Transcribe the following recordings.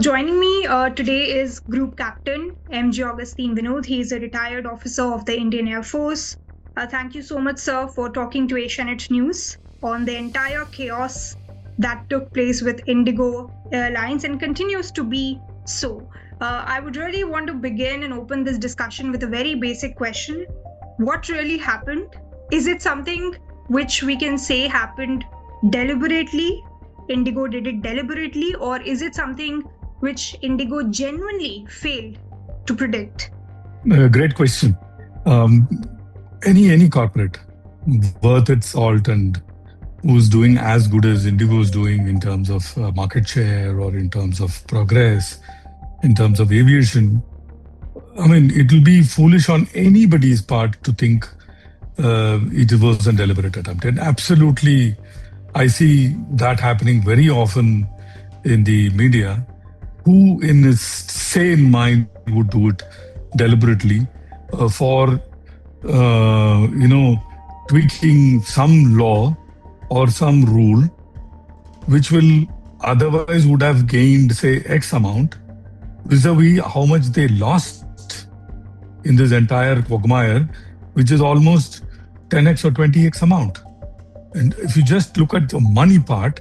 Joining me today is Group Captain MJ Augustine Vinod. He is a retired officer of the Indian Air Force. Thank you so much, sir, for talking to Asianet News on the entire chaos that took place with IndiGo Airlines and continues to be so. I would really want to begin and open this discussion with a very basic question. What really happened? Is it something which we can say happened deliberately? IndiGo did it deliberately, or is it something which IndiGo genuinely failed to predict? Great question. Any corporate worth its salt and who's doing as good as IndiGo is doing in terms of market share or in terms of progress, in terms of aviation, it will be foolish on anybody's part to think it was a deliberate attempt. And absolutely, I see that happening very often in the media. Who in his sane mind would do it deliberately for, tweaking some law or some rule, which will otherwise would have gained, say, X amount, vis-a-vis how much they lost in this entire quagmire, which is almost 10x or 20x amount. And if you just look at the money part,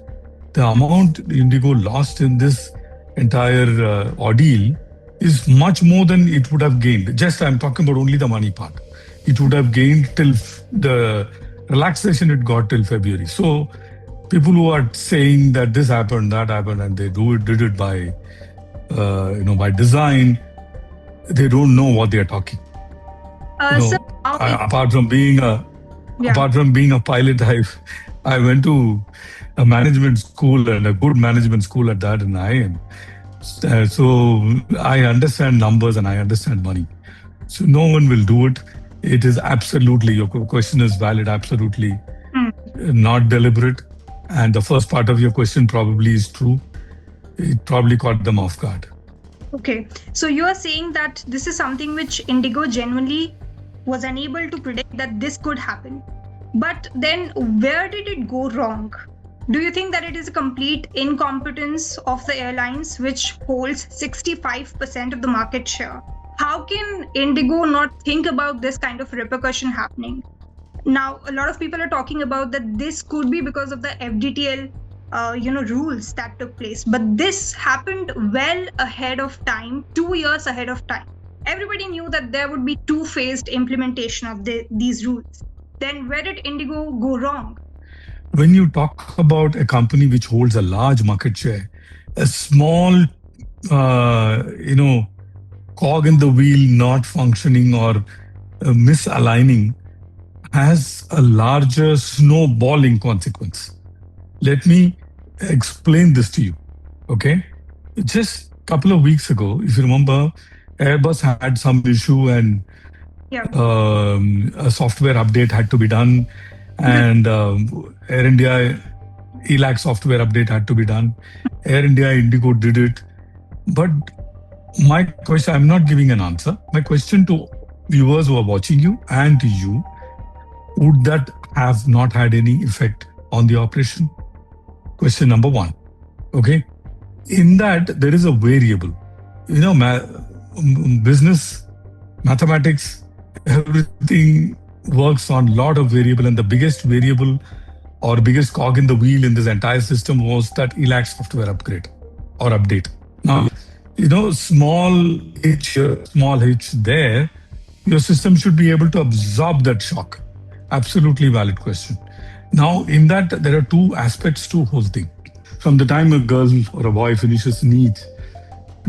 the amount IndiGo lost in this entire ordeal is much more than it would have gained. Just I'm talking about only the money part. It would have gained till the relaxation it got till February. So people who are saying that this happened, that happened, and they did it by by design, they don't know what they are talking. Apart from being a pilot, I went to a management school and a good management school at that in IIM. So I understand numbers and I understand money. So no one will do it. It is absolutely, your question is valid, absolutely not deliberate. And the first part of your question probably is true. It probably caught them off guard. Okay. So you are saying that this is something which IndiGo genuinely was unable to predict that this could happen. But then where did it go wrong? Do you think that it is a complete incompetence of the airlines, which holds 65% of the market share? How can IndiGo not think about this kind of repercussion happening? Now, a lot of people are talking about that this could be because of the FDTL rules that took place. But this happened well ahead of time, 2 years ahead of time. Everybody knew that there would be two-phased implementation of these rules. Then where did IndiGo go wrong? When you talk about a company which holds a large market share, a small, cog in the wheel not functioning or misaligning has a larger snowballing consequence. Let me explain this to you, okay? Just a couple of weeks ago, if you remember, Airbus had some issue and a software update had to be done, and Air India ELAC software update had to be done. Air India, IndiGo did it. But my question, I'm not giving an answer. My question to viewers who are watching you and to you, would that have not had any effect on the operation? Question number one. Okay. In that, there is a variable. Business, mathematics, everything works on a lot of variable, and the biggest variable or biggest cog in the wheel in this entire system was that ELAC software upgrade or update. Now, small hitch here, small hitch there, your system should be able to absorb that shock. Absolutely valid question. Now, in that, there are two aspects to the whole thing. From the time a girl or a boy finishes NEET,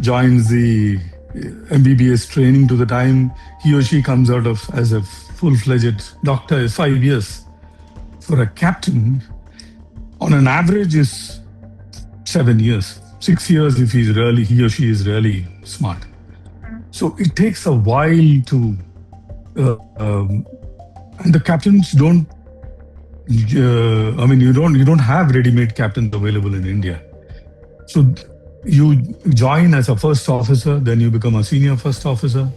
joins the MBBS training, to the time he or she comes out of as a full-fledged doctor is 5 years. For a captain, on an average, is 7 years. 6 years if he or she is really smart. So it takes a while to, and the captains don't. You don't have ready-made captains available in India. So you join as a first officer, then you become a senior first officer,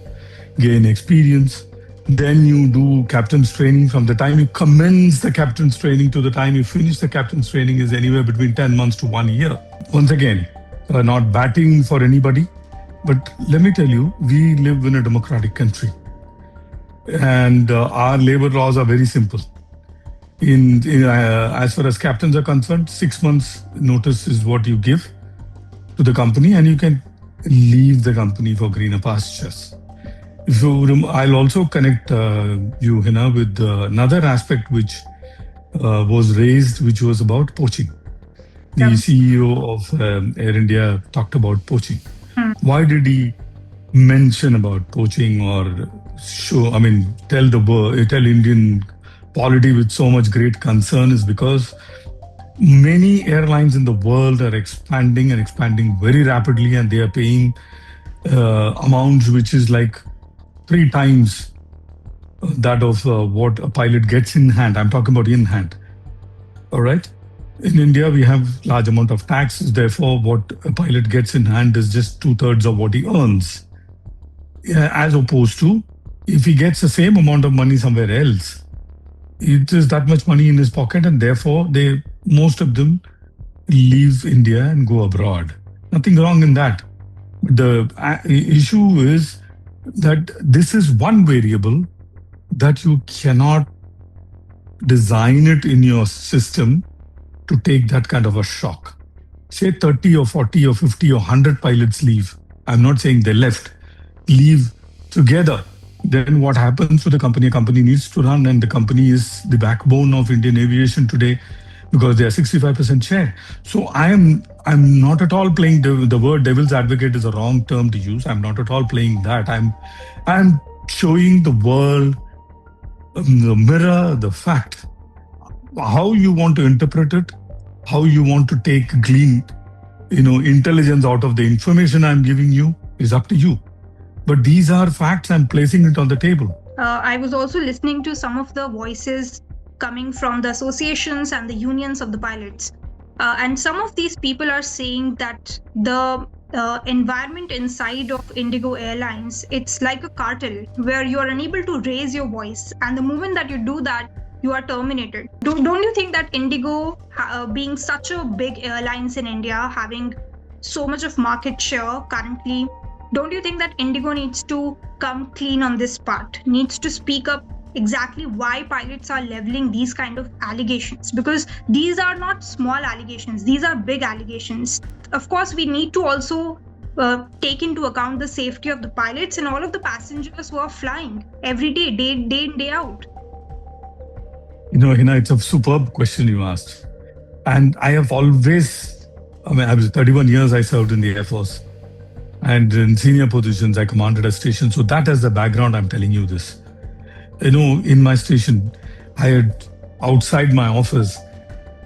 gain experience. Then you do captain's training. From the time you commence the captain's training to the time you finish the captain's training is anywhere between 10 months to 1 year. Once again, not batting for anybody. But let me tell you, we live in a democratic country, and our labor laws are very simple. As far as captains are concerned, 6 months notice is what you give to the company, and you can leave the company for greener pastures. So I'll also connect you, Hina, with another aspect which was raised, which was about poaching. The CEO of Air India talked about poaching. Why did he mention about poaching or tell Indian polity with so much great concern? Is because many airlines in the world are expanding and expanding very rapidly, and they are paying amounts which is like 3 times that of what a pilot gets in hand. I'm talking about in hand. All right. In India, we have large amount of taxes. Therefore, what a pilot gets in hand is just 2/3 of what he earns. As opposed to if he gets the same amount of money somewhere else, it is that much money in his pocket, and therefore most of them leave India and go abroad. Nothing wrong in that. The issue is that this is one variable that you cannot design it in your system to take that kind of a shock. Say 30 or 40 or 50 or 100 pilots leave. I'm not saying they left, leave together. Then what happens to the company? A company needs to run, and the company is the backbone of Indian aviation today because they are 65% share. So I'm not at all playing the word devil's advocate is a wrong term to use. I'm not at all playing that. I'm showing the world the mirror, the fact. How you want to interpret it, how you want to glean, intelligence out of the information I'm giving you is up to you. But these are facts. I'm placing it on the table. I was also listening to some of the voices coming from the associations and the unions of the pilots. And some of these people are saying that the environment inside of IndiGo Airlines, it's like a cartel where you are unable to raise your voice. And the moment that you do that, you are terminated. Don't you think that IndiGo, being such a big airlines in India, having so much of market share currently, don't you think that IndiGo needs to come clean on this part, needs to speak up exactly why pilots are leveling these kind of allegations? Because these are not small allegations, these are big allegations. Of course, we need to also take into account the safety of the pilots and all of the passengers who are flying every day, day in, day out. Hina, it's a superb question you asked. And I have always, I was 31 years I served in the Air Force. And in senior positions, I commanded a station. So that is the background I'm telling you this. In my station, I had, outside my office,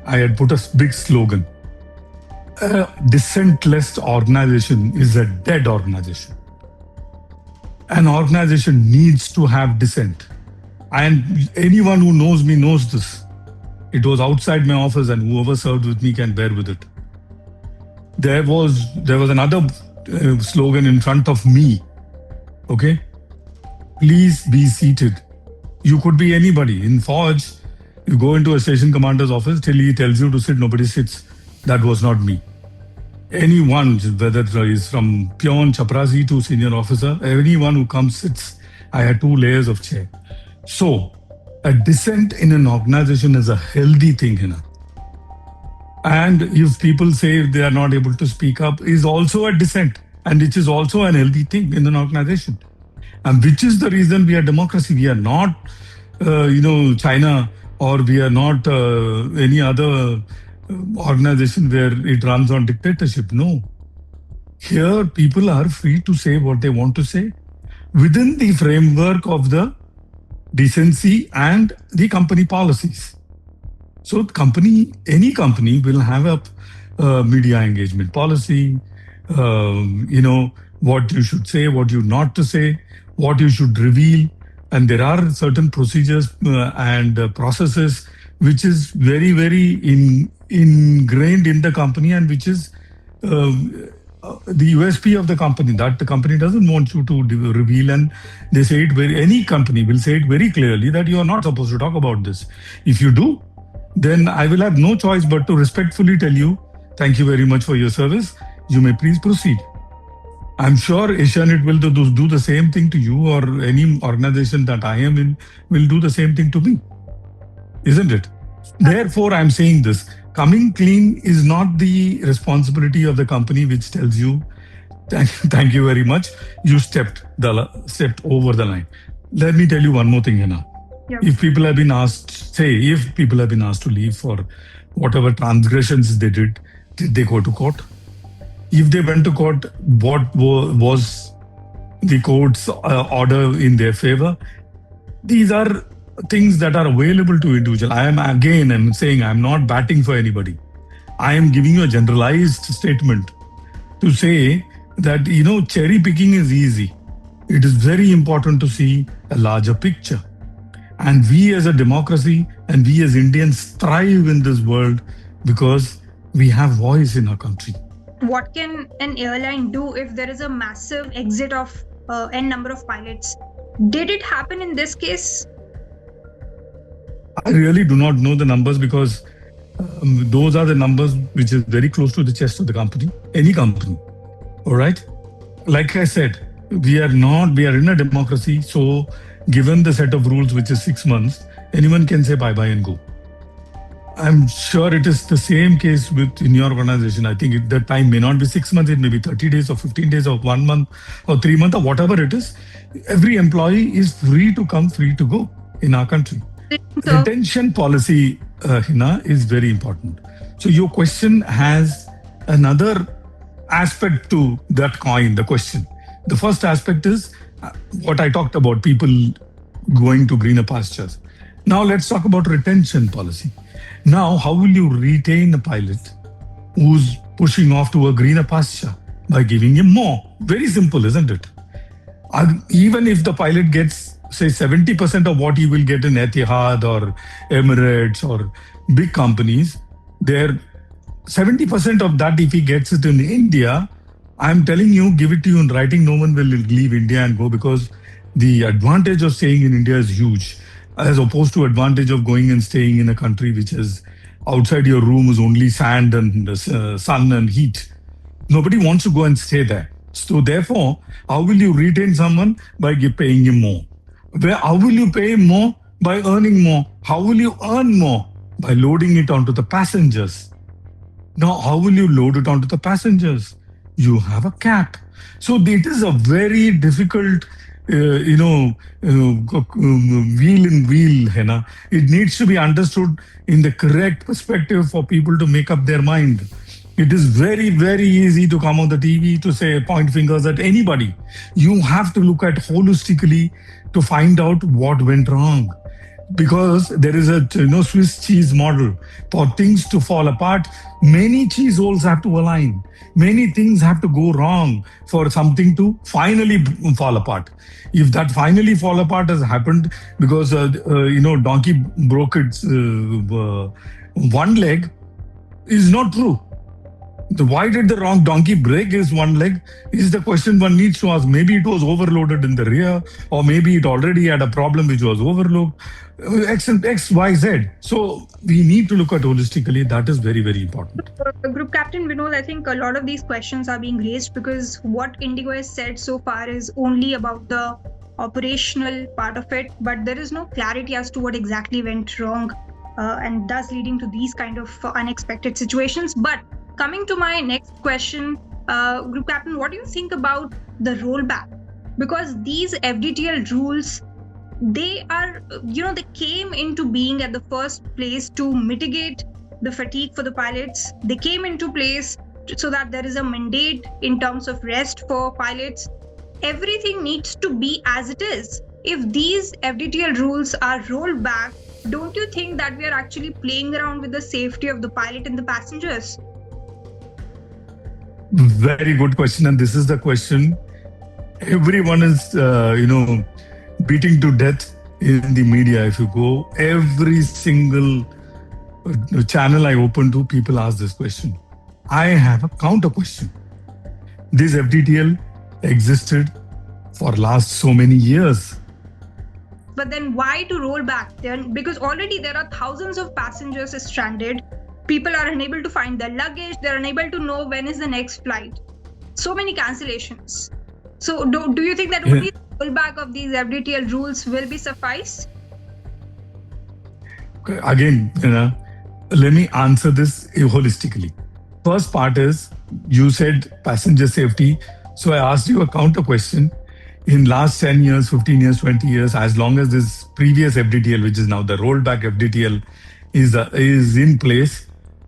I had put a big slogan. A dissentless organization is a dead organization. An organization needs to have dissent. And anyone who knows me knows this. It was outside my office, and whoever served with me can bear with it. There was another slogan in front of me. Okay? Please be seated. You could be anybody. In Forge, you go into a station commander's office till he tells you to sit, nobody sits. That was not me. Anyone, whether it is from peon, chaprasi to senior officer, anyone who comes sits. I had 2 layers of chair. So, a dissent in an organization is a healthy thing, Hina. And if people say they are not able to speak up, is also a dissent, and which is also an healthy thing in an organization. And which is the reason we are democracy. We are not, China, or we are not any other organization where it runs on dictatorship. No. Here, people are free to say what they want to say within the framework of the decency and the company policies. So any company will have a media engagement policy, what you should say, what you not to say, what you should reveal. And there are certain procedures and processes which is very, very ingrained in the company, and which is the USP of the company, that the company doesn't want you to reveal. And they say it any company will say it very clearly that you are not supposed to talk about this. If you do, then I will have no choice but to respectfully tell you, thank you very much for your service. you may please proceed. I'm sure Asianet will do the same thing to you, or any organization that I am in will do the same thing to me, isn't it? Therefore, I'm saying this: coming clean is not the responsibility of the company which tells you, thank you very much, you stepped over the line. Let me tell you one more thing, Hina. Yeah. If people have been asked, say, if people have been asked to leave for whatever transgressions did they go to court? If they went to court, what was the court's order in their favor? These are things that are available to individual. I'm saying I'm not batting for anybody. I am giving you a generalized statement to say that, cherry picking is easy. It is very important to see a larger picture. And we as a democracy and we as Indians thrive in this world because we have voice in our country. What can an airline do if there is a massive exit of n number of pilots? Did it happen in this case? I really do not know the numbers because those are the numbers which is very close to the chest of the company, any company. All right. Like I said, we are in a democracy. So given the set of rules, which is 6 months, anyone can say bye-bye and go. I'm sure it is the same case in your organization. I think the time may not be 6 months, it may be 30 days or 15 days or 1 month or 3 months or whatever it is. Every employee is free to come, free to go in our country. So, retention policy, Hina, is very important. So your question has another aspect to that coin, the question. The first aspect is what I talked about, people going to greener pastures. Now let's talk about retention policy. Now, how will you retain a pilot who's pushing off to a greener pasture? By giving him more. Very simple, isn't it? Even if the pilot gets, say, 70% of what he will get in Etihad or Emirates or big companies, there 70% of that, if he gets it in India, I'm telling you, give it to you in writing, no one will leave India and go, because the advantage of staying in India is huge, as opposed to advantage of going and staying in a country which is outside your room is only sand and sun and heat. Nobody wants to go and stay there. So therefore, how will you retain someone? By paying him more. How will you pay him more? By earning more. How will you earn more? By loading it onto the passengers. Now, how will you load it onto the passengers? You have a cap. So it is a very difficult, wheel in wheel, Hena. It needs to be understood in the correct perspective for people to make up their mind. It is very, very easy to come on the TV to say, point fingers at anybody. You have to look at holistically to find out what went wrong. Because there is a Swiss cheese model. For things to fall apart, many cheese holes have to align. Many things have to go wrong for something to finally fall apart. If that finally fall apart has happened because donkey broke its one leg, is not true. Why did the wrong donkey break his one leg is the question one needs to ask. Maybe it was overloaded in the rear, or maybe it already had a problem which was overloaded. X, Y, Z. So we need to look at holistically. That is very, very important. Group Captain Vinod, I think a lot of these questions are being raised because what IndiGo has said so far is only about the operational part of it, but there is no clarity as to what exactly went wrong and thus leading to these kind of unexpected situations. But coming to my next question, Group Captain, what do you think about the rollback? Because these FDTL rules, they are, they came into being at the first place to mitigate the fatigue for the pilots. They came into place so that there is a mandate in terms of rest for pilots. Everything needs to be as it is. If these FDTL rules are rolled back, don't you think that we are actually playing around with the safety of the pilot and the passengers? Very good question. And this is the question everyone is, beating to death in the media. If you go, every single channel I open to, people ask this question. I have a counter question. This FDTL existed for last so many years. But then why to roll back? Because already there are thousands of passengers stranded. People are unable to find their luggage. They're unable to know when is the next flight. So many cancellations. So do you think that Yeah. only the rollback of these FDTL rules will be suffice? Again, let me answer this holistically. First part is, you said passenger safety. So I asked you a counter question. In last 10 years, 15 years, 20 years, as long as this previous FDTL, which is now the rollback FDTL, is in place,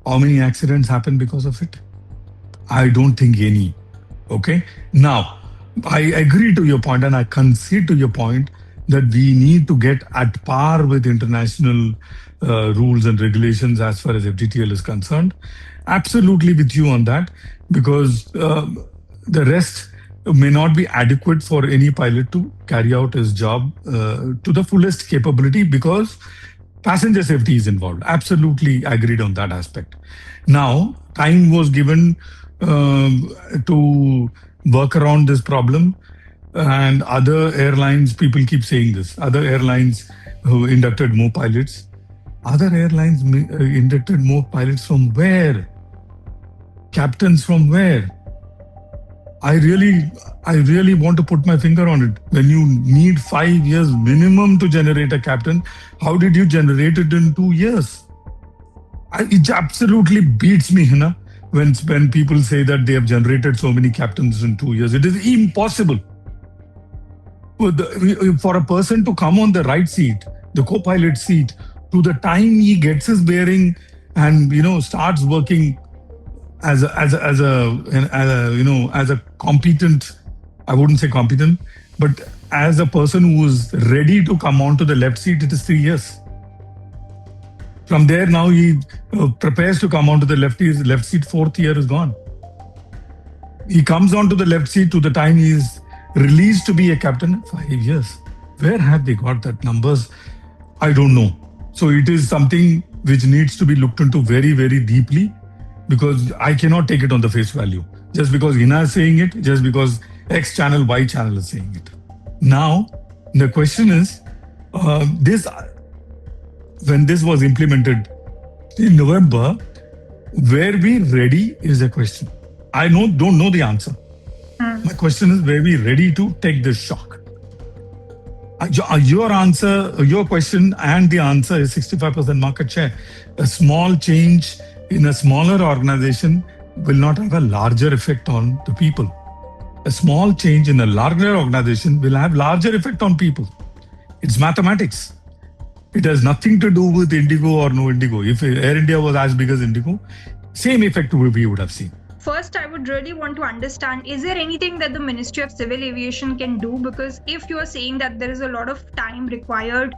how many accidents happen because of it? I don't think any. Okay. Now, I agree to your point and I concede to your point that we need to get at par with international rules and regulations as far as FDTL is concerned. Absolutely with you on that, because the rest may not be adequate for any pilot to carry out his job to the fullest capability, because passenger safety is involved. Absolutely agreed on that aspect. Now, time was given to work around this problem, and other airlines, people keep saying this, other airlines who inducted more pilots. Other airlines inducted more pilots from where? Captains from where? I really want to put my finger on it. When you need 5 years minimum to generate a captain, how did you generate it in 2 years? It absolutely beats me, Hina, when people say that they have generated so many captains in 2 years. It is impossible. For a person to come on the right seat, the co-pilot seat, to the time he gets his bearing and starts working as a competent, I wouldn't say competent, but as a person who is ready to come onto the left seat, it is 3 years. From there, now he prepares to come onto the left seat, 4th year is gone. He comes onto the left seat to the time he is released to be a captain, 5 years. Where have they got that numbers? I don't know. So it is something which needs to be looked into very, very deeply, because I cannot take it on the face value. Just because Hina is saying it, just because X channel, Y channel is saying it. Now, the question is, when this was implemented in November, were we ready is a question. I don't know the answer. My question is, were we ready to take this shock? Your answer, your question and the answer is 65% market share. A small change in a smaller organization will not have a larger effect on the people. A small change in a larger organization will have larger effect on people. It's mathematics. It has nothing to do with IndiGo or no IndiGo. If Air India was as big as IndiGo, same effect we would have seen. First, I would really want to understand, is there anything that the Ministry of Civil Aviation can do? Because if you are saying that there is a lot of time required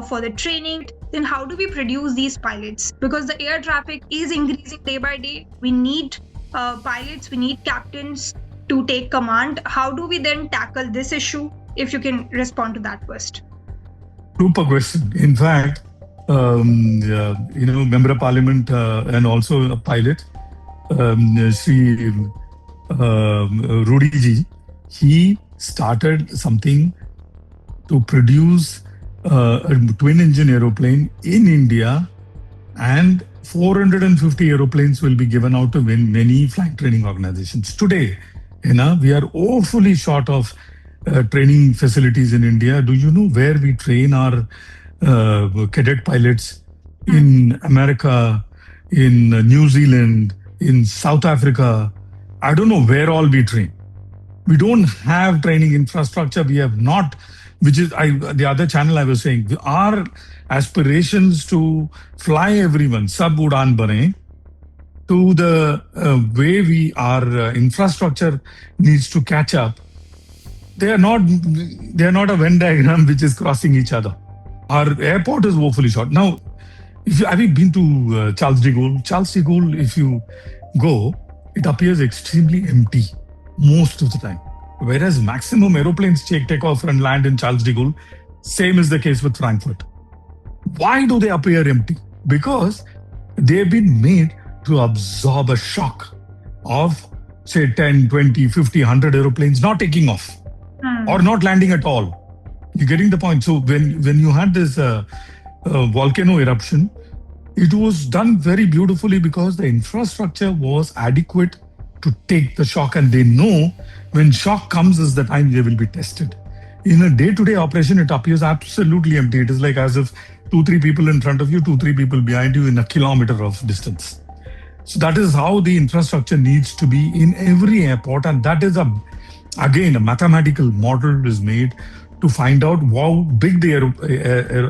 for the training, then how do we produce these pilots? Because the air traffic is increasing day by day. We need pilots, we need captains to take command. How do we then tackle this issue? If you can respond to that first. Super question. In fact, Member of Parliament and also a pilot, Sri Rudy ji, he started something to produce a twin engine aeroplane in India, and 450 aeroplanes will be given out to many flight training organizations. Today, we are awfully short of training facilities in India. Do you know where we train our cadet pilots? In America, in New Zealand, in South Africa. I don't know where all we train. We don't have training infrastructure. We have not, which is the other channel I was saying, our aspirations to fly everyone, sab udan bane, to the way our infrastructure needs to catch up. They are not a Venn diagram which is crossing each other. Our airport is woefully short. Now, have you been to Charles de Gaulle? Charles de Gaulle, if you go, it appears extremely empty most of the time. Whereas maximum aeroplanes take off and land in Charles de Gaulle, same is the case with Frankfurt. Why do they appear empty? Because they've been made to absorb a shock of, say, 10, 20, 50, 100 aeroplanes not taking off or not landing at all. You're getting the point. So when you had this volcano eruption, It was done very beautifully because the infrastructure was adequate to take the shock, and they know when shock comes is the time they will be tested. In a day-to-day operation, it appears absolutely empty. It is like as if 2-3 people in front of you, 2-3 people behind you in a kilometer of distance. So that is how the infrastructure needs to be in every airport, and that is again a mathematical model is made to find out how big the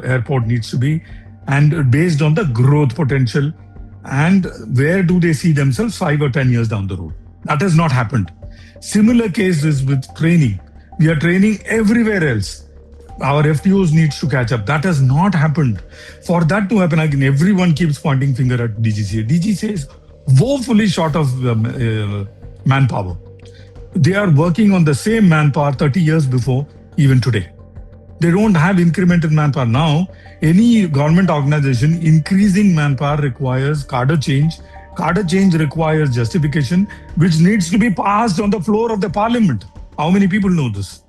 airport needs to be, and based on the growth potential and where do they see themselves 5 or 10 years down the road. That has not happened. Similar case is with training. We are training everywhere else. Our FTOs needs to catch up. That has not happened. For that to happen, again, everyone keeps pointing finger at DGCA. DGCA is woefully short of manpower. They are working on the same manpower 30 years before, even today. They don't have increment in manpower. Now, any government organization increasing manpower requires cadre change. Cadre change requires justification, which needs to be passed on the floor of the parliament. How many people know this?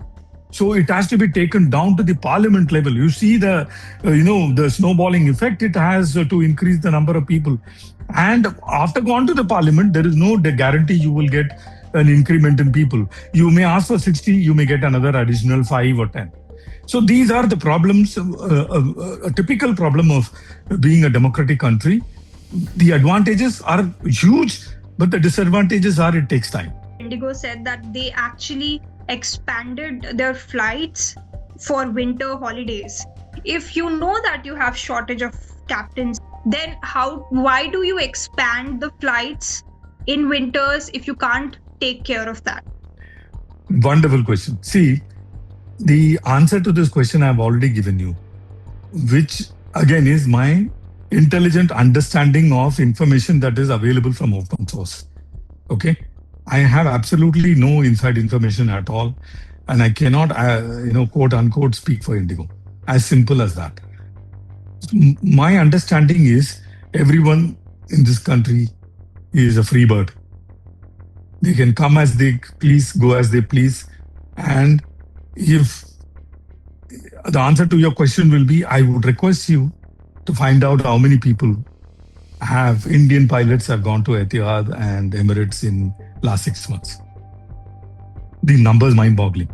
So it has to be taken down to the parliament level. You see the, the snowballing effect it has to increase the number of people. And after gone to the parliament, there is no guarantee you will get an increment in people. You may ask for 60, you may get another additional 5 or 10. So these are the problems, a typical problem of being a democratic country. The advantages are huge, but the disadvantages are it takes time. IndiGo said that they actually expanded their flights for winter holidays. If you know that you have shortage of captains, then why do you expand the flights in winters if you can't take care of that? Wonderful question. See, the answer to this question I've already given you, which again is my intelligent understanding of information that is available from open source. Okay, I have absolutely no inside information at all, and I cannot, quote unquote, speak for IndiGo. As simple as that. My understanding is everyone in this country is a free bird. They can come as they please, go as they please, and if the answer to your question will be, I would request you to find out how many people Indian pilots have gone to Etihad and Emirates in last 6 months. The numbers mind-boggling.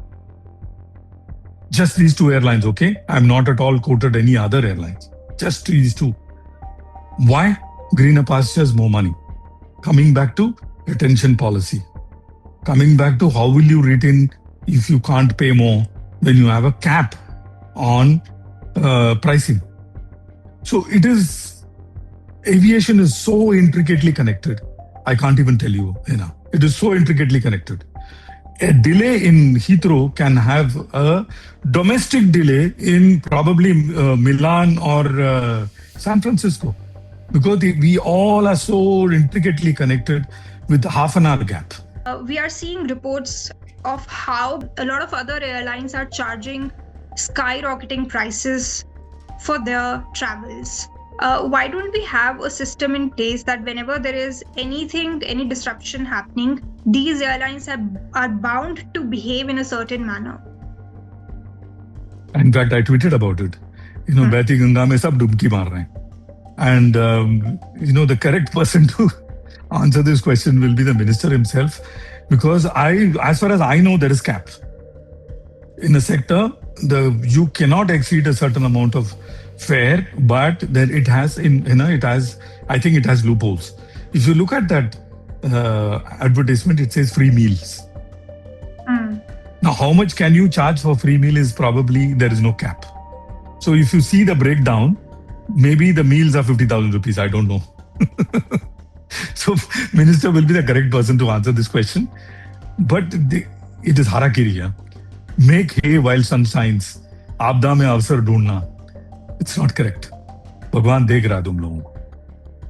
Just these 2 airlines, okay? I'm not at all quoted any other airlines. Just these 2. Why? Greener pastures, more money. Coming back to retention policy. Coming back to how will you retain if you can't pay more when you have a cap on pricing. So aviation is so intricately connected. I can't even tell you, it is so intricately connected. A delay in Heathrow can have a domestic delay in probably Milan or San Francisco, because we all are so intricately connected with half an hour gap. We are seeing reports of how a lot of other airlines are charging skyrocketing prices for their travels. Why don't we have a system in place that whenever there is any disruption happening, these airlines are bound to behave in a certain manner? In fact, I tweeted about it. Beti Ganga mein sab dubki maar rahe hain. And, the correct person to answer this question will be the minister himself, because as far as I know, there is cap. In a sector, you cannot exceed a certain amount of fare, but then it has, I think it has loopholes. If you look at that advertisement, it says free meals. Now, how much can you charge for free meal is probably, there is no cap. So if you see the breakdown, maybe the meals are 50,000 rupees. I don't know. So minister will be the correct person to answer this question. But it is harakiri. Yeah? Make hay while sun shines. Aapda mein avsar dhoondna. It's not correct. Bhagwan dekh raha hai tum logon ko.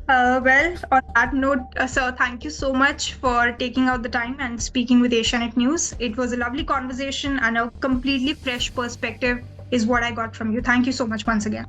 Well, on that note, sir, thank you so much for taking out the time and speaking with Asianet News. It was a lovely conversation and a completely fresh perspective is what I got from you. Thank you so much once again.